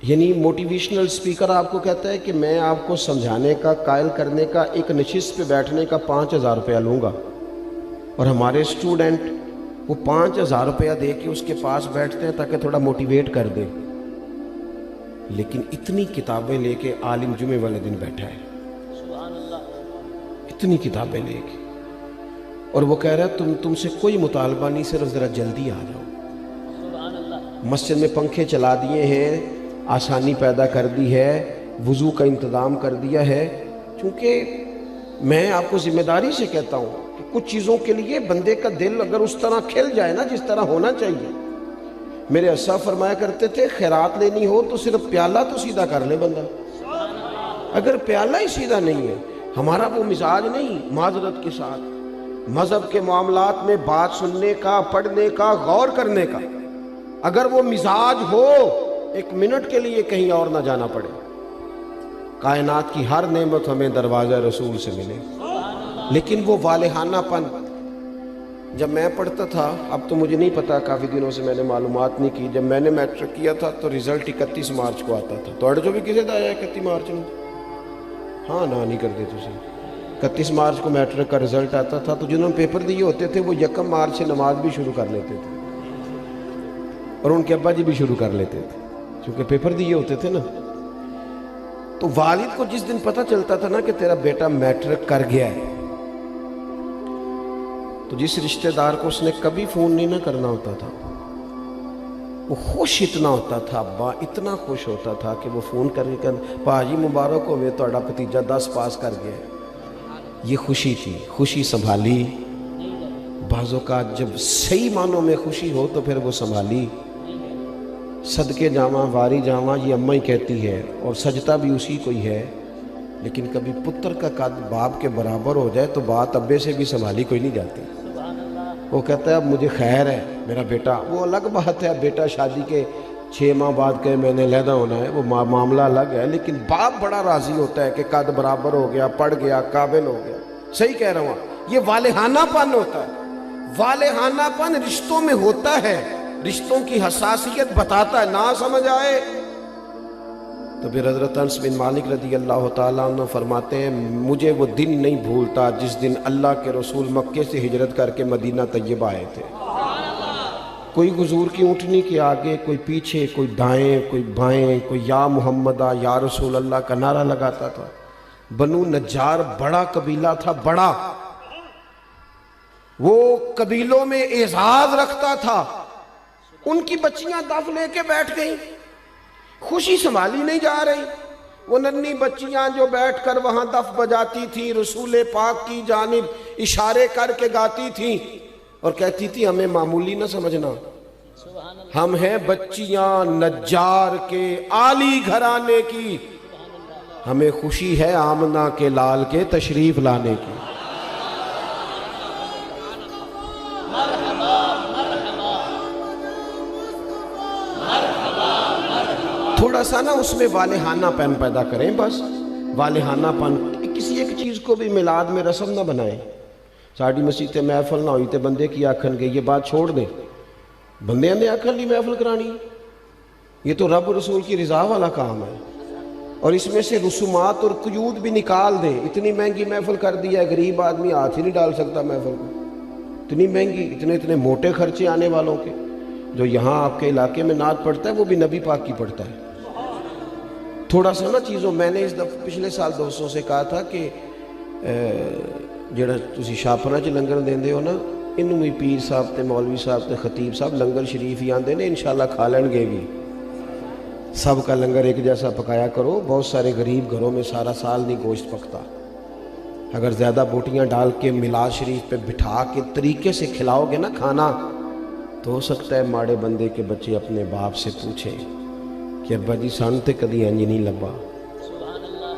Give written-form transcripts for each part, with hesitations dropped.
یعنی motivational speaker آپ کو کہتا ہے کہ میں آپ کو سمجھانے کا، قائل کرنے کا، ایک نشست پہ بیٹھنے کا 5,000 روپیہ لوں گا، اور ہمارے اسٹوڈنٹ وہ 5,000 روپیہ دے کے اس کے پاس بیٹھتے ہیں تاکہ تھوڑا موٹیویٹ کر دے، لیکن اتنی کتابیں لے کے عالم جمعے والے دن بیٹھا ہے، اتنی کتابیں لے کے، اور وہ کہہ رہا ہے تم سے کوئی مطالبہ نہیں، صرف ذرا جلدی آ جاؤ۔ مسجد میں پنکھے چلا دیے ہیں، آسانی پیدا کر دی ہے، وضو کا انتظام کر دیا ہے، چونکہ میں آپ کو ذمہ داری سے کہتا ہوں کہ کچھ چیزوں کے لیے بندے کا دل اگر اس طرح کھل جائے نا جس طرح ہونا چاہیے۔ میرے اسا فرمایا کرتے تھے خیرات لینی ہو تو صرف پیالہ تو سیدھا کر لے بندہ، اگر پیالہ ہی سیدھا نہیں ہے، ہمارا وہ مزاج نہیں، معذرت کے ساتھ مذہب کے معاملات میں بات سننے کا، پڑھنے کا، غور کرنے کا، اگر وہ مزاج ہو ایک منٹ کے لیے کہیں اور نہ جانا پڑے، کائنات کی ہر نعمت ہمیں دروازہ رسول سے ملے۔ لیکن وہ والہانہ پن، جب میں پڑھتا تھا، اب تو مجھے نہیں پتا، کافی دنوں سے میں نے معلومات نہیں کی، جب میں نے میٹرک کیا تھا تو رزلٹ 31 مارچ کو آتا تھا، تو جو بھی کسی دا آیا 31 مارچ میں، ہاں نہ نہیں کرتے تسی، 31 مارچ کو میٹرک کا رزلٹ آتا تھا، تو جنہوں نے پیپر دیے ہوتے تھے وہ 1 مارچ سے نماز بھی شروع کر لیتے تھے، اور ان کے ابا جی بھی شروع کر لیتے تھے، چونکہ پیپر دیے ہوتے تھے نا۔ تو والد کو جس دن پتہ چلتا تھا نا کہ تیرا بیٹا میٹرک کر گیا ہے، تو جس رشتہ دار کو اس نے کبھی فون نہیں نہ کرنا ہوتا تھا، وہ خوش اتنا ہوتا تھا، ابا اتنا خوش ہوتا تھا کہ وہ فون کر کے پاجی مبارک ہوئے تہاڈا بھتیجا 10 پاس کر گیا ہے۔ یہ خوشی تھی، خوشی سنبھالی، بعض اوقات جب صحیح معنوں میں خوشی ہو تو پھر وہ سنبھالی، صدقے جاواں واری جاواں یہ اماں ہی کہتی ہے، اور سجدہ بھی اسی کو ہی ہے، لیکن کبھی پتر کا قد باپ کے برابر ہو جائے تو بات ابے سے بھی سنبھالی کوئی نہیں جاتی۔ وہ کہتا ہے اب مجھے خیر ہے میرا بیٹا، وہ الگ بات ہے، اب بیٹا شادی کے 6 ماہ بعد کہ میں نے علیحدہ ہونا ہے، وہ معاملہ الگ ہے، لیکن باپ بڑا راضی ہوتا ہے کہ قد برابر ہو گیا، پڑھ گیا، قابل ہو گیا۔ صحیح کہہ رہا ہوں، یہ والہانہ پن ہوتا ہے، والہانہ پن رشتوں میں ہوتا ہے، رشتوں کی حساسیت بتاتا ہے، نہ سمجھ آئے تو پھر حضرت انس بن مالک رضی اللہ تعالیٰ عنہ فرماتے ہیں مجھے وہ دن نہیں بھولتا جس دن اللہ کے رسول مکے سے ہجرت کر کے مدینہ طیبہ آئے تھے۔ کوئی حضور کی اونٹنی کے آگے، کوئی پیچھے، کوئی دائیں، کوئی بائیں، کوئی یا محمدہ یا رسول اللہ کا نعرہ لگاتا تھا۔ بنو نجار بڑا قبیلہ تھا، بڑا، وہ قبیلوں میں اعزاز رکھتا تھا، ان کی بچیاں دف لے کے بیٹھ گئیں، خوشی سنبھالی نہیں جا رہی، وہ ننھی بچیاں جو بیٹھ کر وہاں دف بجاتی تھیں، رسول پاک کی جانب اشارے کر کے گاتی تھیں اور کہتی تھی ہمیں معمولی نہ سمجھنا، ہم ہیں بچیاں نجار کے عالی گھرانے کی، ہمیں خوشی ہے آمنہ کے لال کے تشریف لانے کی۔ تھوڑا سا نا اس میں والہانہ پن پیدا کریں، بس والہانہ پن، کسی ایک چیز کو بھی میلاد میں رسم نہ بنائیں۔ ساڑی مسیح تے محفل نہ ہوئی تے بندے کی آکھن گے، یہ بات چھوڑ دیں، بندے نے آکھن لی محفل کرانی، یہ تو رب رسول کی رضا والا کام ہے، اور اس میں سے رسومات اور قیود بھی نکال دیں۔ اتنی مہنگی محفل کر دیا ہے، غریب آدمی ہاتھ ہی نہیں ڈال سکتا محفل کو، اتنی مہنگی، اتنے موٹے خرچے آنے والوں کے۔ جو یہاں آپ کے علاقے میں نعت پڑھتا ہے وہ بھی نبی پاک کی پڑھتا ہے۔ تھوڑا سا نا چیزوں، میں نے اس دفعہ پچھلے سال دوستوں سے کہا تھا کہ جڑا تسی شاپنا چ لنگر دیندے ہو نا، انہوں بھی پیر صاحب تے مولوی صاحب تے خطیب صاحب لنگر شریف ہی آندے نے، انشاءاللہ کھا لیں گے بھی، سب کا لنگر ایک جیسا پکایا کرو، بہت سارے غریب گھروں میں سارا سال نہیں گوشت پکتا، اگر زیادہ بوٹیاں ڈال کے میلاد شریف پہ بٹھا کے طریقے سے کھلاؤ گے نا کھانا، تو ہو سکتا ہے ماڑے بندے کے بچے اپنے باپ سے پوچھیں کہ ابا جی سان تے کدی انج نہیں لبا،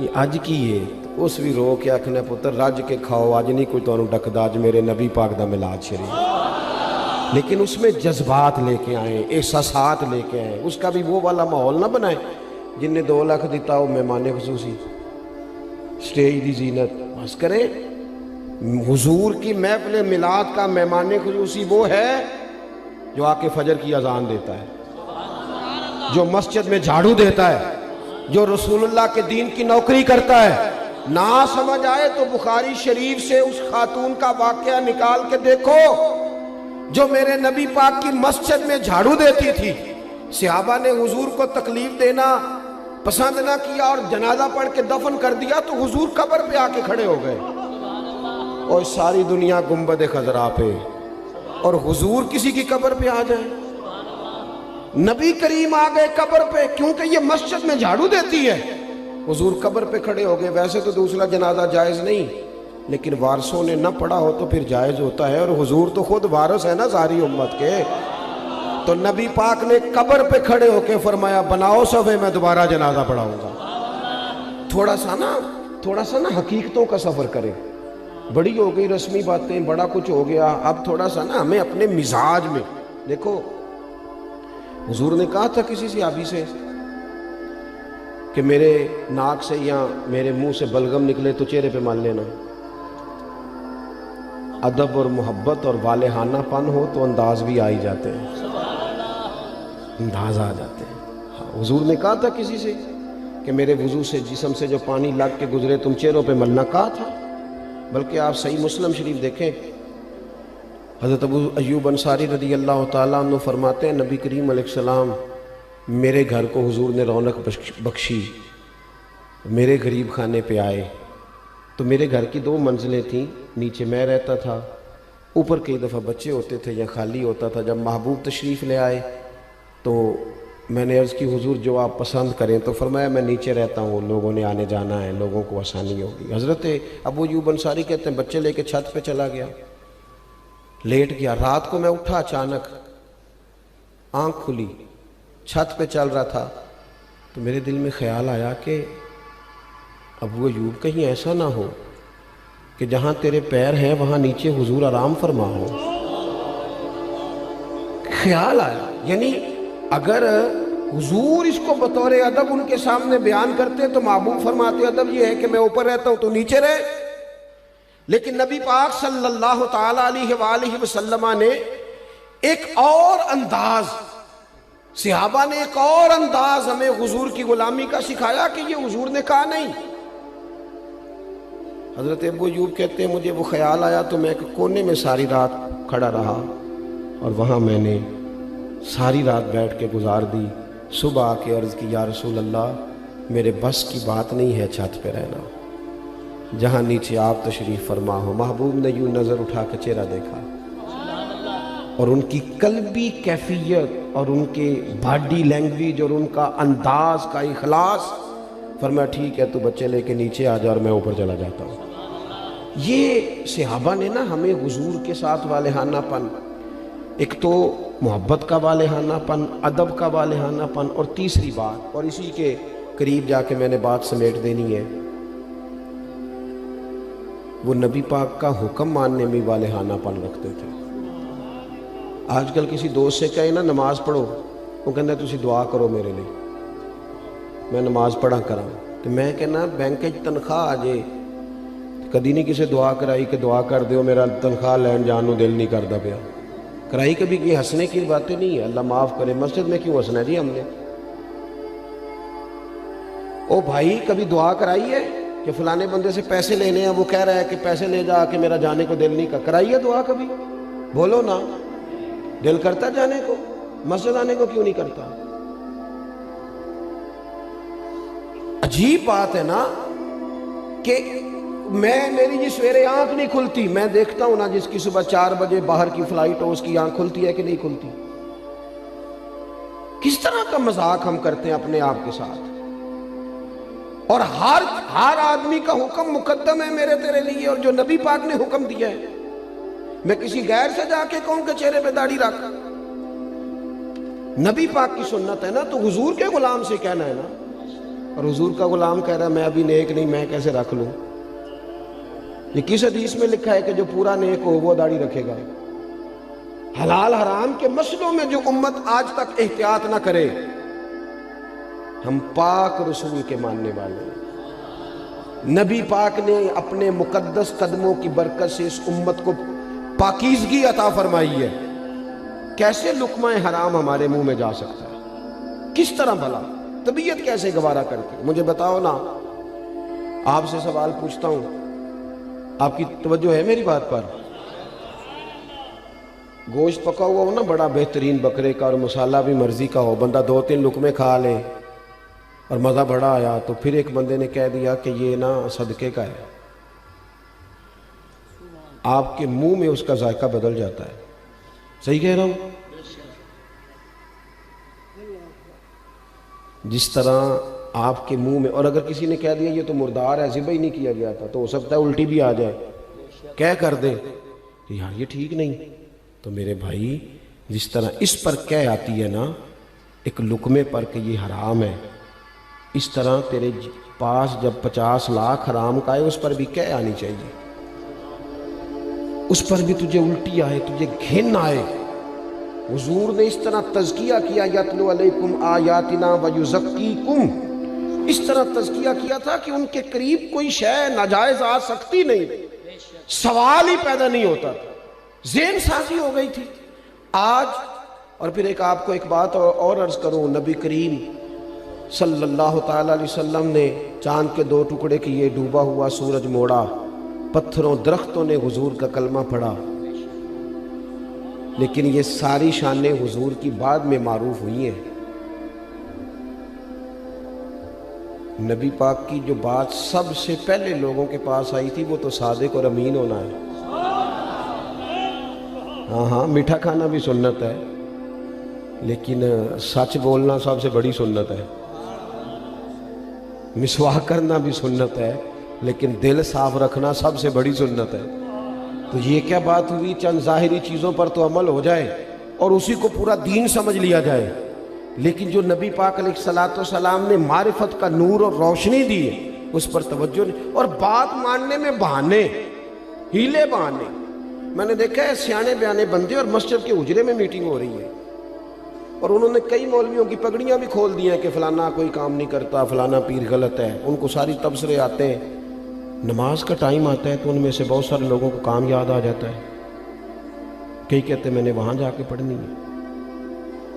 یہ اج کی ہے، اس بھی رو کے آکھنا پتر رج کے کھاؤ، اج نہیں کوئی تانوں ڈکدا، اج میرے نبی پاک دا میلاد شریف، لیکن اس میں جذبات لے کے آئیں، احساسات لے کے آئیں، اس کا بھی وہ والا ماحول نہ بنائیں جن نے 2 لاکھ دیتا ہو مہمان خصوصی، سٹیج دی زینت بس کریں۔ حضور کی محفل میلاد کا مہمان خصوصی وہ ہے جو آ کے فجر کی اذان دیتا ہے، جو مسجد میں جھاڑو دیتا ہے، جو رسول اللہ کے دین کی نوکری کرتا ہے، نہ سمجھ آئے تو بخاری شریف سے اس خاتون کا واقعہ نکال کے دیکھو جو میرے نبی پاک کی مسجد میں جھاڑو دیتی تھی۔ صحابہ نے حضور کو تکلیف دینا پسند نہ کیا اور جنازہ پڑھ کے دفن کر دیا تو حضور قبر پہ آ کے کھڑے ہو گئے، اور ساری دنیا گنبد خضرا پہ، اور حضور کسی کی قبر پہ آ جائے۔ نبی کریم آ گئے قبر پہ کیونکہ یہ مسجد میں جھاڑو دیتی ہے، حضور قبر پہ کھڑے ہو گئے۔ ویسے تو دوسرا جنازہ جائز نہیں، لیکن وارثوں نے نہ پڑھا ہو تو پھر جائز ہوتا ہے، اور حضور تو خود وارث ہے نا ساری امت کے۔ تو نبی پاک نے قبر پہ کھڑے ہو کے فرمایا بناؤ صفے، میں دوبارہ جنازہ پڑھاؤں گا۔ تھوڑا سا نا حقیقتوں کا سفر کریں۔ بڑی ہو گئی رسمی باتیں، بڑا کچھ ہو گیا، اب تھوڑا سا نا ہمیں اپنے مزاج میں دیکھو۔ حضور نے کہا تھا کسی صحابی سے کہ میرے ناک سے یا میرے منہ سے بلغم نکلے تو چہرے پہ مان لینا۔ ادب اور محبت اور والہانہ پن ہو تو انداز بھی آ ہی جاتے ہیں، انداز آ جاتے ہیں۔ ہاں، حضور نے کہا تھا کسی سے کہ میرے وضو سے جسم سے جو پانی لگ کے گزرے تم چہروں پہ ملنا، کہا تھا۔ بلکہ آپ صحیح مسلم شریف دیکھیں، حضرت ابو ایوب انصاری رضی اللہ تعالیٰ عنہ فرماتے ہیں نبی کریم علیہ السلام میرے گھر کو حضور نے رونق بخشی، میرے غریب خانے پہ آئے تو میرے گھر کی 2 منزلیں تھیں، نیچے میں رہتا تھا، اوپر کئی دفعہ بچے ہوتے تھے یا خالی ہوتا تھا۔ جب محبوب تشریف لے آئے تو میں نے عرض کی حضور جو آپ پسند کریں، تو فرمایا میں نیچے رہتا ہوں، لوگوں نے آنے جانا ہے، لوگوں کو آسانی ہوگی۔ حضرت ابو ایوب انصاری کہتے ہیں بچے لے کے چھت پہ چلا گیا، لیٹ گیا۔ رات کو میں اٹھا، اچانک آنکھ کھلی، چھت پہ چل رہا تھا تو میرے دل میں خیال آیا کہ ابو ایوب کہیں ایسا نہ ہو کہ جہاں تیرے پیر ہیں وہاں نیچے حضور آرام فرما ہو۔ خیال آیا، یعنی اگر حضور اس کو بطور ادب ان کے سامنے بیان کرتے تو محبوب فرماتے ادب یہ ہے کہ میں اوپر رہتا ہوں تو نیچے رہے، لیکن نبی پاک صلی اللہ تعالیٰ علیہ وآلہ وسلم نے ایک اور انداز، صحابہ نے ایک اور انداز ہمیں حضور کی غلامی کا سکھایا کہ یہ حضور نے کہا نہیں۔ حضرت ابو ایوب کہتے ہیں مجھے وہ خیال آیا تو میں ایک کونے میں ساری رات کھڑا رہا، اور وہاں میں نے ساری رات بیٹھ کے گزار دی۔ صبح آ کے عرض کی یا رسول اللہ میرے بس کی بات نہیں ہے چھت پہ رہنا، جہاں نیچے آپ تشریف فرما ہو۔ محبوب نے یوں نظر اٹھا کے چہرہ دیکھا اور ان کی قلبی کیفیت اور ان کے باڈی لینگویج اور ان کا انداز کا اخلاص، فرمایا ٹھیک ہے تو بچے لے کے نیچے آ جا اور میں اوپر چلا جاتا ہوں۔ یہ صحابہ نے نا ہمیں حضور کے ساتھ والہانہ پن، ایک تو محبت کا والہانہ پن، ادب کا والہانہ پن، اور تیسری بات، اور اسی کے قریب جا کے میں نے بات سمیٹ دینی ہے، وہ نبی پاک کا حکم ماننے میں والہانہ پن رکھتے تھے۔ آج کل کسی دوست سے کہے نا نماز پڑھو، وہ کہنا ہے تسی دعا کرو میرے لیے، میں نماز پڑھا کراں، تو میں کہنا بینک تنخواہ آ جائے کدی نہیں کسی دعا کرائی کہ دعا کر دیو میرا تنخواہ لین جان نو دل نہیں کرتا پیا، کرائی کبھی یہ ہنسنے کی باتیں نہیں ہے، اللہ معاف کرے۔ مسجد میں کیوں ہنسنا ہے جی ہم نے؟ او بھائی کبھی دعا کرائی ہے کہ فلانے بندے سے پیسے لینے ہیں، وہ کہہ رہا ہے کہ پیسے لے جا کہ میرا جانے کو دل نہیں کر، کرائی ہے دعا کبھی؟ بولو نا، دل کرتا جانے کو، مسجد آنے کو کیوں نہیں کرتا؟ عجیب بات ہے نا کہ میری جی سویرے آنکھ نہیں کھلتی، میں دیکھتا ہوں نا جس کی صبح 4 بجے باہر کی فلائٹ ہو اس کی آنکھ کھلتی ہے کہ نہیں کھلتی؟ کس طرح کا مذاق ہم کرتے ہیں اپنے آپ کے ساتھ، اور ہر آدمی کا حکم مقدم ہے میرے تیرے لیے، اور جو نبی پاک نے حکم دیا ہے میں کسی غیر سے جا کے کہوں کہ چہرے پہ داڑھی رکھ، نبی پاک کی سنت ہے نا، تو حضور کے غلام سے کہنا ہے نا، اور حضور کا غلام کہہ رہا ہے میں ابھی نیک نہیں، میں کیسے رکھ لوں؟ یہ کس حدیث میں لکھا ہے کہ جو پورا نیک ہو وہ داڑھی رکھے گا؟ حلال حرام کے مسئلوں میں جو امت آج تک احتیاط نہ کرے، ہم پاک رسول کے ماننے والے ہیں، نبی پاک نے اپنے مقدس قدموں کی برکت سے اس امت کو پاکیزگی عطا فرمائی ہے، کیسے لقمہ حرام ہمارے منہ میں جا سکتا ہے؟ کس طرح بھلا؟ طبیعت کیسے گوارا کرتی؟ مجھے بتاؤ نا، آپ سے سوال پوچھتا ہوں، آپ کی توجہ ہے میری بات پر؟ گوشت پکا ہوا ہو نا بڑا بہترین بکرے کا، اور مسالہ بھی مرضی کا ہو، بندہ 2-3 لقمے کھا لے اور مزہ بڑا آیا، تو پھر ایک بندے نے کہہ دیا کہ یہ نا صدقے کا ہے، آپ کے منہ میں اس کا ذائقہ بدل جاتا ہے۔ صحیح کہہ رہا ہوں؟ جس طرح آپ کے منہ میں، اور اگر کسی نے کہہ دیا یہ تو مردار ہے، ذبح ہی نہیں کیا گیا تھا، تو ہو سکتا ہے الٹی بھی آ جائے، کہہ کر دے کہ یار یہ ٹھیک نہیں۔ تو میرے بھائی، جس طرح اس پر کہہ آتی ہے نا ایک لقمے پر کہ یہ حرام ہے، اس طرح تیرے پاس جب 50 لاکھ حرام کا آئے اس پر بھی کہہ آنی چاہیے، اس پر بھی تجھے الٹی آئے، تجھے گھن آئے۔ حضور نے اس طرح تزکیہ کیا، یتلو علیکم آیاتنا ویزکیکم، اس طرح تزکیہ کیا تھا کہ ان کے قریب کوئی شے ناجائز آ سکتی نہیں، سوال ہی پیدا نہیں ہوتا تھا، ذہن سازی ہو گئی تھی۔ آج اور پھر آپ کو ایک بات اور عرض کروں، نبی کریم صلی اللہ تعالی علیہ وسلم نے چاند کے 2 ٹکڑے کیے، ڈوبا ہوا سورج موڑا، پتھروں درختوں نے حضور کا کلمہ پڑھا، لیکن یہ ساری شانیں حضور کی بعد میں معروف ہوئی ہیں۔ نبی پاک کی جو بات سب سے پہلے لوگوں کے پاس آئی تھی وہ تو صادق اور امین ہونا ہے۔ ہاں میٹھا کھانا بھی سنت ہے، لیکن سچ بولنا سب سے بڑی سنت ہے۔ مسواک کرنا بھی سنت ہے، لیکن دل صاف رکھنا سب سے بڑی سنت ہے۔ تو یہ کیا بات ہوئی، چند ظاہری چیزوں پر تو عمل ہو جائے اور اسی کو پورا دین سمجھ لیا جائے، لیکن جو نبی پاک علیہ الصلوۃ والسلام نے معرفت کا نور اور روشنی دی ہے اس پر توجہ نہیں، اور بات ماننے میں بہانے، ہیلے بہانے۔ میں نے دیکھا ہے سیانے بیانے بندے اور مسجد کے حجرے میں میٹنگ ہو رہی ہے، اور انہوں نے کئی مولویوں کی پگڑیاں بھی کھول دی ہیں کہ فلانا کوئی کام نہیں کرتا، فلانا پیر غلط ہے، ان کو ساری تبصرے آتے ہیں۔ نماز کا ٹائم آتا ہے تو ان میں سے بہت سارے لوگوں کو کام یاد آ جاتا ہے، کئی کہتے ہیں میں نے وہاں جا کے پڑھنی ہے۔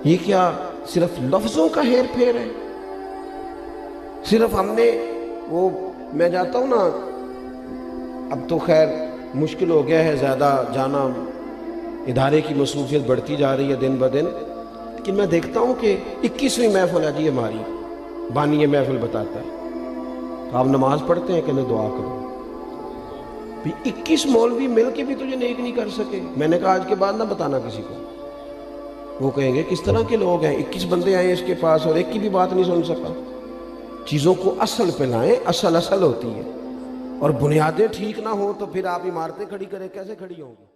یہ کیا صرف لفظوں کا ہیر پھیر ہے؟ صرف ہم نے وہ، میں جاتا ہوں نا، اب تو خیر مشکل ہو گیا ہے زیادہ جانا، ادارے کی مصروفیت بڑھتی جا رہی ہے دن بدن، لیکن میں دیکھتا ہوں کہ 21ویں محفل ہے جی ہماری، بانی محفل بتاتا ہے آپ نماز پڑھتے ہیں کہ میں دعا کروں؟ 21 مولوی مل کے بھی تجھے نیک نہیں کر سکے۔ میں نے کہا آج کے بعد نہ بتانا کسی کو، وہ کہیں گے کس طرح کے لوگ ہیں، 21 بندے آئے اس کے پاس اور ایک کی بھی بات نہیں سن سکا۔ چیزوں کو اصل پہ لائیں، اصل ہوتی ہے، اور بنیادیں ٹھیک نہ ہوں تو پھر آپ عمارتیں کھڑی کریں، کیسے کھڑی ہوں گی؟